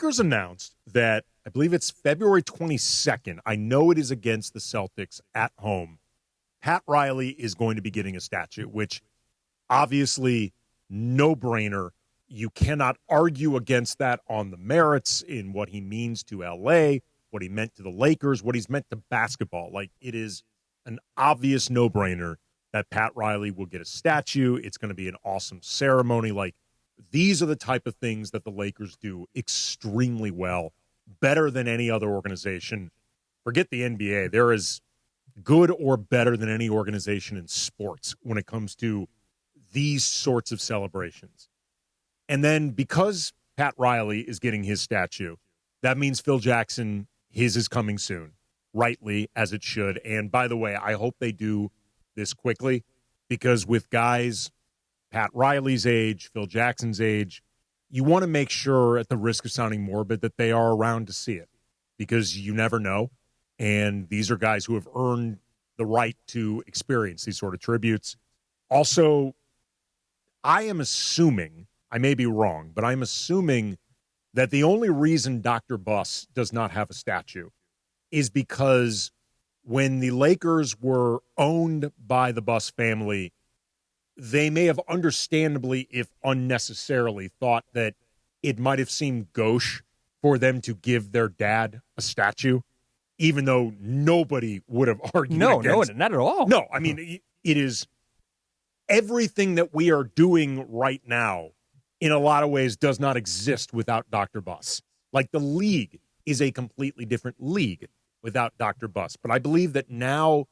Lakers announced that, I believe it's February 22nd, I know it is against the Celtics at home, Pat Riley is going to be getting a statue, which obviously no-brainer. You cannot argue against that on the merits in what he means to L.A., what he meant to the Lakers, what he's meant to basketball. Like, it is an obvious no-brainer that Pat Riley will get a statue. It's going to be an awesome ceremony. Like, these are the type of things that the Lakers do extremely well, better than any other organization. Forget the NBA. There is good or better than any organization in sports when it comes to these sorts of celebrations. And then because Pat Riley is getting his statue, that means Phil Jackson, his is coming soon, rightly, as it should. And by the way, I hope they do this quickly, because with guys Pat Riley's age, Phil Jackson's age, you want to make sure, at the risk of sounding morbid, that they are around to see it, because you never know. And these are guys who have earned the right to experience these sort of tributes. Also, I am assuming, I may be wrong, but I'm assuming that the only reason Dr. Buss does not have a statue is because when the Lakers were owned by the Buss family, they may have understandably, if unnecessarily, thought that it might have seemed gauche for them to give their dad a statue, even though nobody would have argued against. No, not at all. No, I mean, it is everything that we are doing right now, in a lot of ways, does not exist without Dr. Buss. Like, the league is a completely different league without Dr. Buss. But I believe that now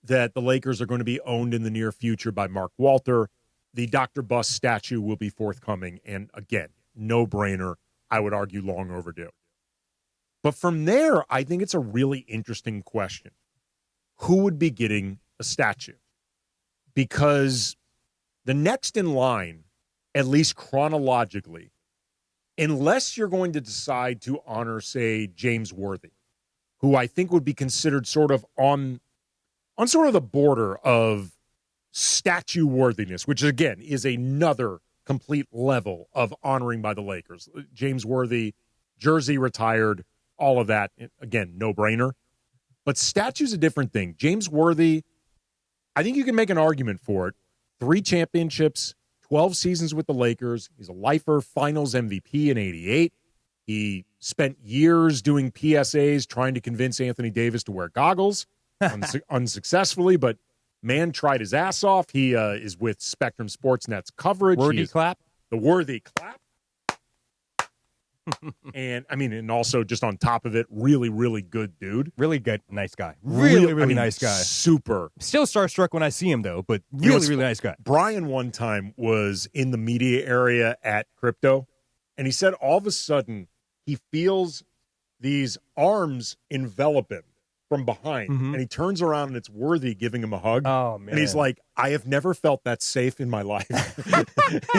that the Lakers are going to be owned in the near future by Mark Walter, the Dr. Buss statue will be forthcoming. And again, no-brainer, I would argue long overdue. But from there, I think it's a really interesting question. Who would be getting a statue? Because the next in line, at least chronologically, unless you're going to decide to honor, say, James Worthy, who I think would be considered sort of on sort of the border of statue worthiness, which again is another complete level of honoring by the Lakers. James Worthy, jersey retired, all of that, again, no-brainer. But statue's a different thing. James Worthy, I think you can make an argument for it. 3 championships, 12 seasons with the Lakers. He's a lifer, finals MVP in 88. He spent years doing PSAs trying to convince Anthony Davis to wear goggles, unsuccessfully, but man tried his ass off. He is with Spectrum Sportsnet's coverage. Worthy clap. The Worthy clap. And, I mean, and also just on top of it, really, really good dude. Really good, nice guy. Really nice guy. Super. Still starstruck when I see him, though, but really nice guy. Brian one time was in the media area at Crypto, and he said all of a sudden he feels these arms envelop him from behind, and he turns around and it's Worthy giving him a hug. Oh, man. And he's like, I have never felt that safe in my life.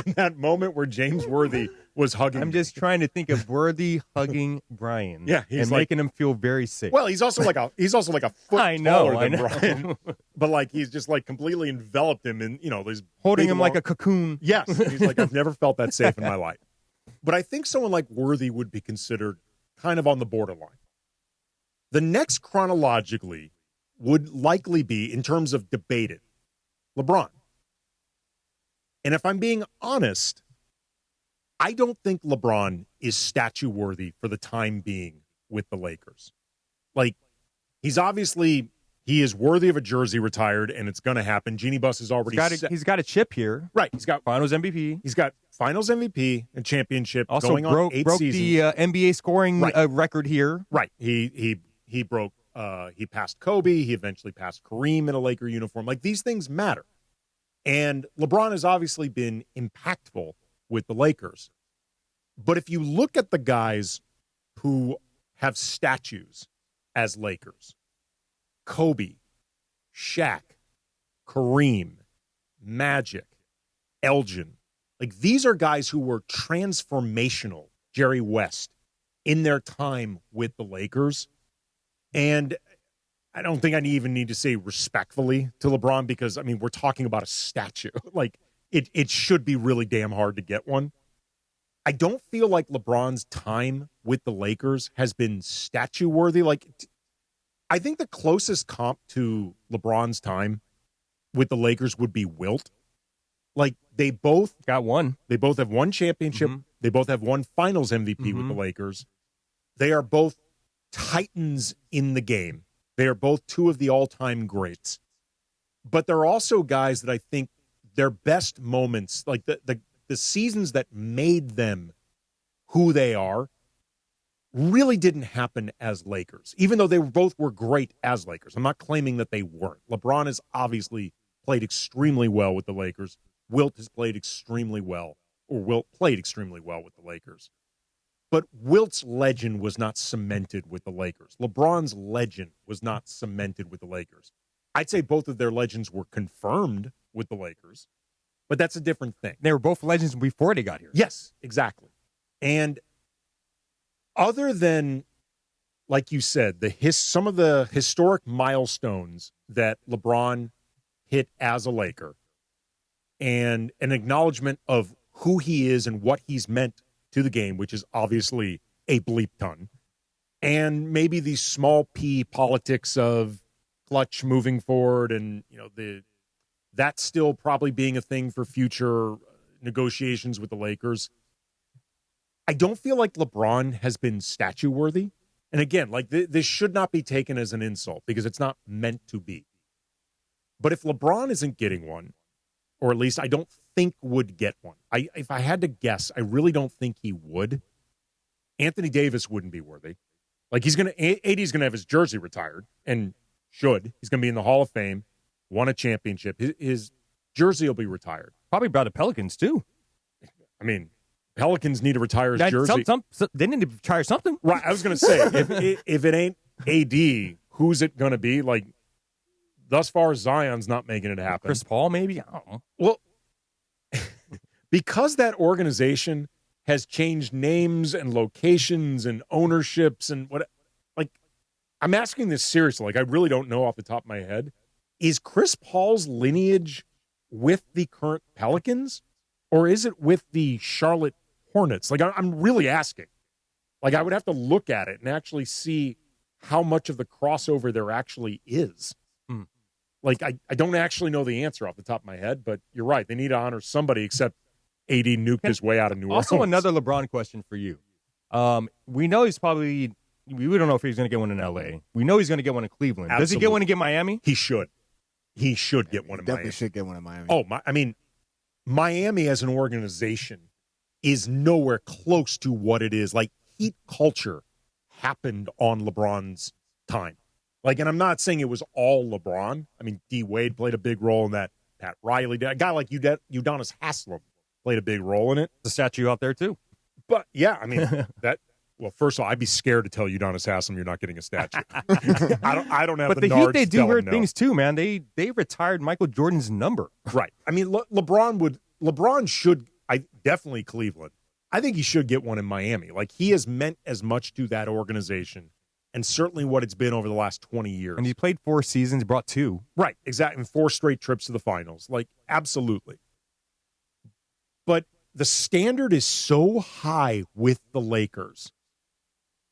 In that moment where James Worthy was hugging I'm just trying to think of Worthy hugging Brian. Yeah, he's and like, making him feel very safe. Well, he's also like a foot taller than Brian. But like he's just like completely enveloped him in, these holding him like a cocoon. Yes. He's like, I've never felt that safe in my life. But I think someone like Worthy would be considered kind of on the borderline. The next chronologically would likely be, in terms of debated, LeBron. And if I'm being honest, I don't think LeBron is statue worthy for the time being with the Lakers. Like, he is worthy of a jersey retired, and it's going to happen. Jeannie Buss has already he's got a chip here. Right. He's got Finals MVP. He's got Finals MVP and championship also going on 8 broke seasons. the NBA scoring record here. Right. He broke, he passed Kobe. He eventually passed Kareem in a Laker uniform. Like, these things matter. And LeBron has obviously been impactful with the Lakers. But if you look at the guys who have statues as Lakers, Kobe, Shaq, Kareem, Magic, Elgin, like, these are guys who were transformational, Jerry West, in their time with the Lakers. And I don't think I even need to say respectfully to LeBron, because, I mean, we're talking about a statue. Like, it should be really damn hard to get one. I don't feel like LeBron's time with the Lakers has been statue-worthy. Like, I think the closest comp to LeBron's time with the Lakers would be Wilt. Like, they both got one. They both have one championship. Mm-hmm. They both have one Finals MVP with the Lakers. They are both titans in the game. They are both two of the all-time greats. But they're also guys that I think their best moments, like the seasons that made them who they are, really didn't happen as Lakers, even though they both were great as Lakers. I'm not claiming that they weren't. LeBron has obviously played extremely well with the Lakers. Wilt has played extremely well, or Wilt played extremely well with the Lakers. But Wilt's legend was not cemented with the Lakers. LeBron's legend was not cemented with the Lakers. I'd say both of their legends were confirmed with the Lakers, but that's a different thing. They were both legends before they got here. Yes, exactly. And other than, like you said, some of the historic milestones that LeBron hit as a Laker and an acknowledgement of who he is and what he's meant to the game, which is obviously a bleep ton, and maybe the small p politics of clutch moving forward and, that's still probably being a thing for future negotiations with the Lakers. I don't feel like LeBron has been statue-worthy. And again, like this should not be taken as an insult because it's not meant to be. But if LeBron isn't getting one, or at least I don't think would get one, if I had to guess, I really don't think he would. Anthony Davis wouldn't be worthy. Like AD's going to have his jersey retired and should. He's going to be in the Hall of Fame, won a championship. His jersey will be retired. Probably by the Pelicans, too. I mean, Pelicans need to retire his jersey. They need to retire something. Right. I was going to say, if it ain't AD, who's it going to be? Like, thus far, Zion's not making it happen. Chris Paul, maybe? I don't know. Well, because that organization has changed names and locations and ownerships and what, like, I'm asking this seriously. Like, I really don't know off the top of my head. Is Chris Paul's lineage with the current Pelicans, or is it with the Charlotte Hornets? Like, I'm really asking. Like, I would have to look at it and actually see how much of the crossover there actually is. Like, I don't actually know the answer off the top of my head, but you're right. They need to honor somebody, except AD nuked his way out of New Orleans. Also, another LeBron question for you. We know he's probably – we don't know if he's going to get one in L.A. We know he's going to get one in Cleveland. Absolutely. Does he get one in Miami? He should. He should get one in Miami. Definitely should get one in Miami. Oh, I mean, Miami as an organization is nowhere close to what it is. Like, Heat culture happened on LeBron's time. Like, and I'm not saying it was all LeBron. I mean, D. Wade played a big role in that. Pat Riley did. A guy like Udonis Haslem played a big role in it. The statue out there, too. But, yeah, I mean, well, first of all, I'd be scared to tell Udonis Haslem you're not getting a statue. I don't have but the Heat, they do weird things, too, man. They retired Michael Jordan's number. Right. I mean, LeBron should, definitely Cleveland. I think he should get one in Miami. Like, he has meant as much to that organization and certainly what it's been over the last 20 years. And he played 4 seasons, brought 2. Right, exactly. And 4 straight trips to the finals. Like, absolutely. But the standard is so high with the Lakers.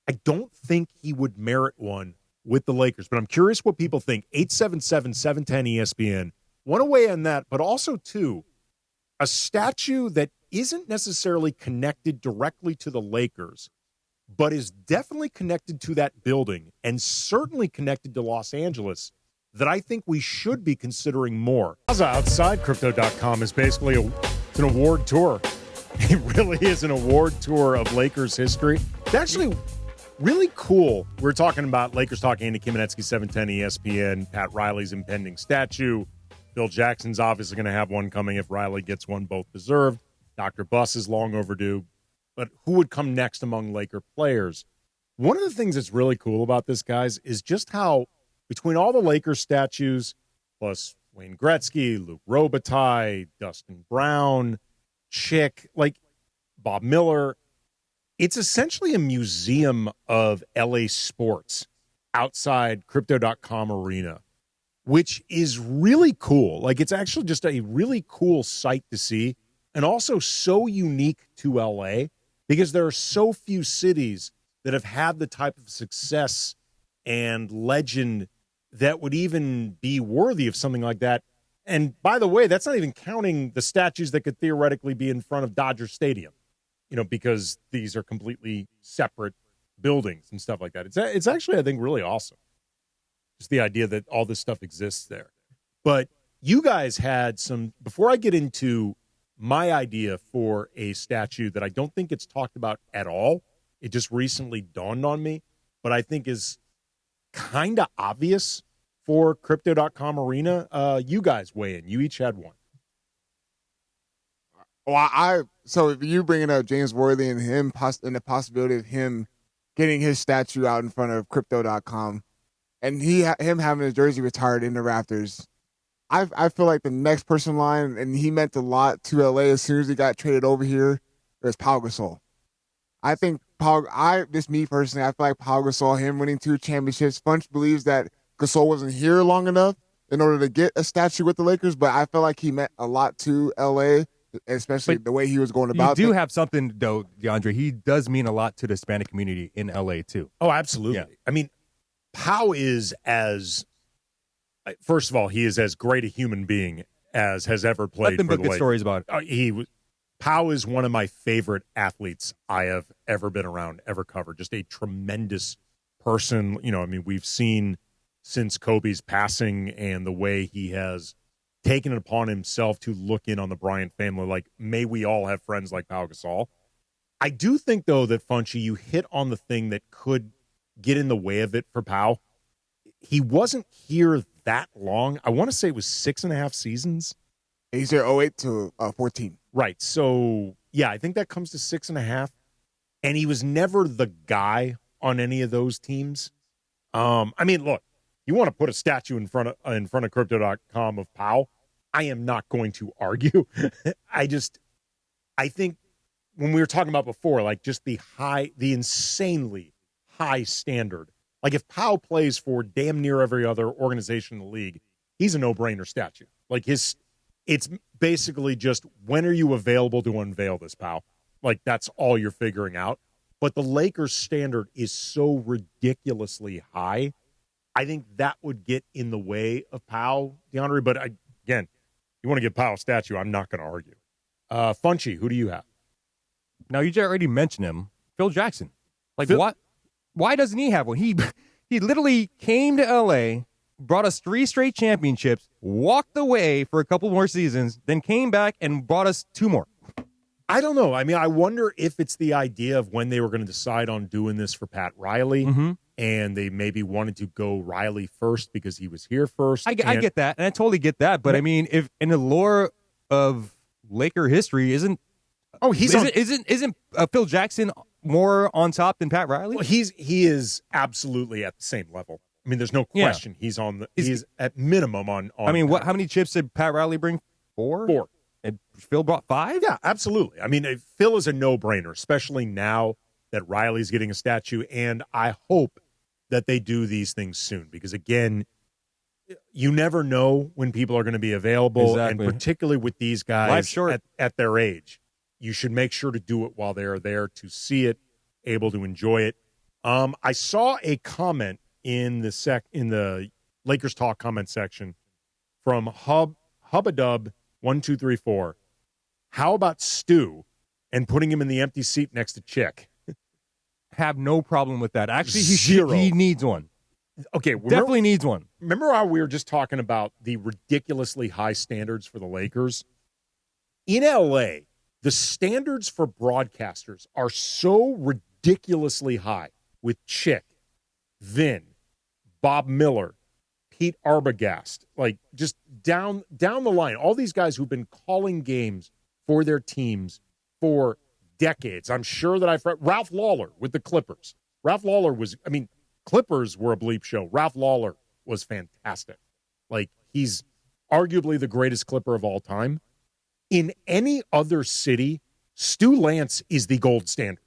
I don't think he would merit one with the Lakers. But I'm curious what people think. 877-710-ESPN. Want to weigh on that, but also, too, a statue that isn't necessarily connected directly to the Lakers, but is definitely connected to that building and certainly connected to Los Angeles that I think we should be considering more. Outside Crypto.com is basically it's an award tour. It really is an award tour of Lakers history. It's actually really cool. We're talking about Lakers talking Andy Kamenetzky, 710 ESPN, Pat Riley's impending statue. Bill Jackson's obviously going to have one coming if Riley gets one, both deserved. Dr. Buss is long overdue. But who would come next among Laker players? One of the things that's really cool about this, guys, is just how between all the Lakers statues, plus Wayne Gretzky, Luke Robitaille, Dustin Brown, Chick, like Bob Miller, it's essentially a museum of LA sports outside Crypto.com arena, which is really cool. Like, it's actually just a really cool sight to see and also so unique to LA. because there are so few cities that have had the type of success and legend that would even be worthy of something like that. And by the way, that's not even counting the statues that could theoretically be in front of Dodger Stadium, because these are completely separate buildings and stuff like that. It's actually, I think, really awesome. Just the idea that all this stuff exists there. But you guys had some, before I get into my idea for a statue that I don't think it's talked about at all, it just recently dawned on me, but I think is kind of obvious for Crypto.com Arena. You guys weigh in. You each had one. Well, so if you bringing up James Worthy and him and the possibility of him getting his statue out in front of Crypto.com and him having his jersey retired in the rafters, I feel like the next person in line, and he meant a lot to LA as soon as he got traded over here, there's Pau Gasol. I think me personally, I feel like Pau Gasol, him winning 2 championships, Funch believes that Gasol wasn't here long enough in order to get a statue with the Lakers, but I feel like he meant a lot to LA, especially the way he was going about it. You do have something, though, DeAndre. He does mean a lot to the Hispanic community in LA, too. Oh, absolutely. Yeah. I mean, Pau is first of all, he is as great a human being as has ever played for the Lakers. Good stories about it. Pau is one of my favorite athletes I have ever been around, ever covered. Just a tremendous person. We've seen since Kobe's passing and the way he has taken it upon himself to look in on the Bryant family. Like, may we all have friends like Pau Gasol. I do think, though, that, Funchy, you hit on the thing that could get in the way of it for Pau. He wasn't here that long. I want to say it was 6.5 seasons. He's here 08 to 14. Right. So, yeah, I think that comes to 6.5. And he was never the guy on any of those teams. Look, you want to put a statue in front of Crypto.com of Pau, I am not going to argue. I think when we were talking about before, like just the insanely high standard. Like if Pau plays for damn near every other organization in the league, he's a no-brainer statue. Like it's basically just, when are you available to unveil this, Pau? Like that's all you're figuring out. But the Lakers standard is so ridiculously high. I think that would get in the way of Pau, DeAndre. But again, you want to give Pau a statue, I'm not going to argue. Funchy, who do you have? Now, you just already mentioned him, Phil Jackson. Like, what? Why doesn't he have one? He literally came to L.A., brought us 3 straight championships, walked away for a couple more seasons, then came back and brought us 2 more. I don't know. I wonder if it's the idea of when they were going to decide on doing this for Pat Riley, and they maybe wanted to go Riley first because he was here first. I get that, and I totally get that. But if in the lore of Laker history, isn't Phil Jackson more on top than Pat Riley? Well, he is absolutely at the same level. There's no question. Yeah. He's at minimum on. How many chips did Pat Riley bring? 4? 4. And Phil brought 5? Yeah, absolutely. Phil is a no-brainer, especially now that Riley's getting a statue, and I hope that they do these things soon because, again, you never know when people are going to be available, exactly. And particularly with these guys at their age. You should make sure to do it while they're there to see it, able to enjoy it. I saw a comment in the Lakers Talk comment section from Hubadub1234. How about Stu and putting him in the empty seat next to Chick? Have no problem with that. Actually, Zero. He needs one. Okay, definitely needs one. Remember how we were just talking about the ridiculously high standards for the Lakers? In LA, the standards for broadcasters are so ridiculously high with Chick, Vin, Bob Miller, Pete Arbogast, like just down the line. All these guys who've been calling games for their teams for decades. I'm sure that Ralph Lawler with the Clippers. Ralph Lawler was, Clippers were a bleep show. Ralph Lawler was fantastic. Like, he's arguably the greatest Clipper of all time. In any other city, Stu Lantz is the gold standard.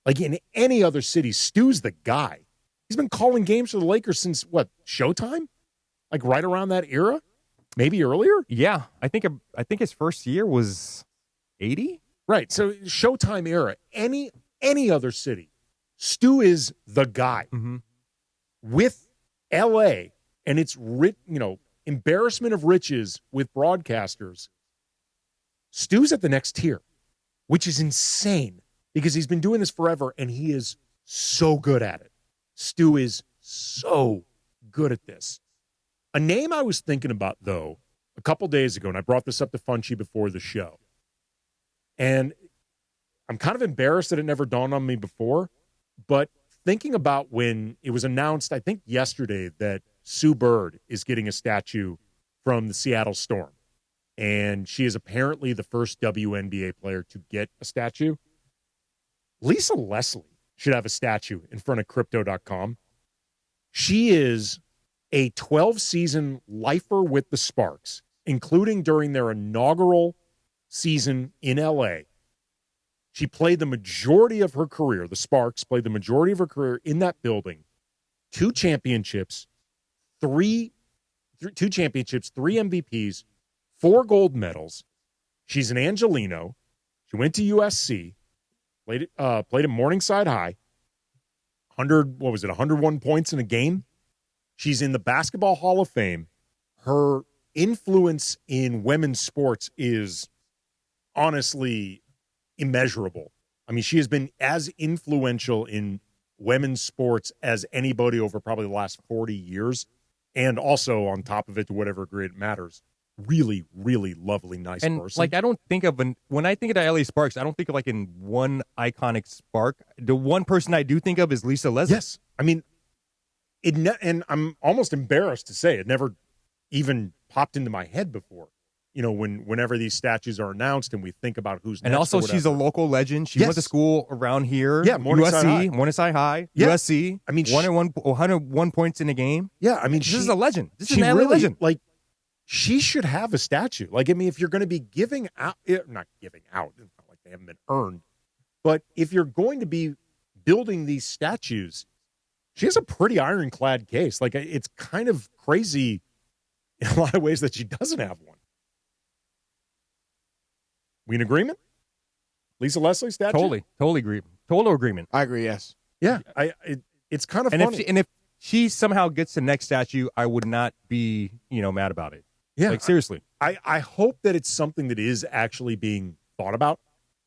Like, in any other city, Stu's the guy. He's been calling games for the Lakers since, Showtime? Like, right around that era? Maybe earlier? Yeah. I think his first year was 80? Right. So Showtime era, any other city, Stu is the guy. Mm-hmm. With LA and its embarrassment of riches with broadcasters, Stu's at the next tier, which is insane because he's been doing this forever and he is so good at it. Stu is so good at this. A name I was thinking about, though, a couple days ago, and I brought this up to Funchy before the show, and I'm kind of embarrassed that it never dawned on me before, but thinking about when it was announced, I think yesterday, that Sue Bird is getting a statue from the Seattle Storm, and she is apparently the first WNBA player to get a statue. Lisa Leslie should have a statue in front of Crypto.com. She is a 12-season lifer with the Sparks, including during their inaugural season in L.A. She played the majority of her career, the Sparks played the majority of her career in that building. 2 championships, 3 MVPs, 4 gold medals. She's an Angelino. She went to USC, played at Morningside High. 101 points in a game. She's in the Basketball Hall of Fame. Her influence in women's sports is honestly immeasurable. I mean, she has been as influential in women's sports as anybody over probably the last 40 years. And also, on top of it, to whatever degree it matters, really, really lovely, nice person. Like, I don't think of when I think of the LA Sparks, I don't think of like in one iconic Spark. The one person I do think of is Lisa Leslie. Yes. I mean, and I'm almost embarrassed to say it never even popped into my head before. Whenever these statues are announced and we think about who's next. And also, she's a local legend. She went to school around here. Yeah, Morningside High. Yeah. USC. I mean, 101 points in a game. Yeah, I mean, this is a legend. This is an LA really, legend. Like, she should have a statue. Like, I mean, if you're going to be giving out, not giving out, it's not like they haven't been earned, but if you're going to be building these statues, she has a pretty ironclad case. Like, it's kind of crazy in a lot of ways that she doesn't have one. We in agreement? Lisa Leslie statue? Totally agree. Total agreement. I agree, yes. Yeah, it's kind of funny. If she somehow gets the next statue, I would not be, mad about it. Yeah. Like, seriously. I hope that it's something that is actually being thought about,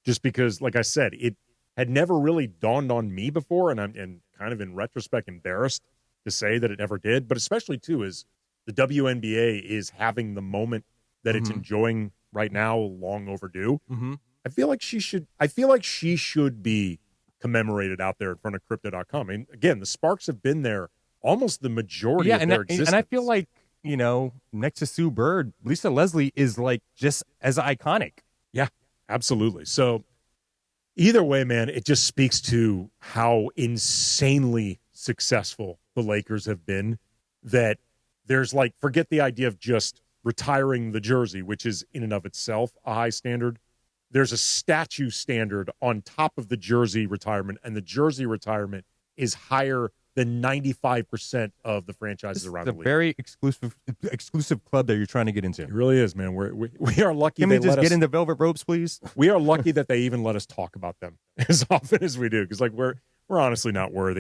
just because, like I said, it had never really dawned on me before, and I'm kind of in retrospect embarrassed to say that it never did, but especially, too, is the WNBA is having the moment that it's enjoying right now, long overdue. Mm-hmm. I feel like she should be commemorated out there in front of Crypto.com. I mean, again, the Sparks have been there almost the majority of their existence. And I feel like, next to Sue Bird, Lisa Leslie is like just as iconic. Yeah, absolutely. So either way, man, it just speaks to how insanely successful the Lakers have been, that there's forget the idea of just retiring the jersey, which is in and of itself a high standard. There's a statue standard on top of the jersey retirement, and the jersey retirement is higher than 95% of the franchises around the league. It's a very exclusive club that you're trying to get into. It really is, man. We are lucky. Can we just get into velvet ropes, please? We are lucky that they even let us talk about them as often as we do, because we're honestly not worthy.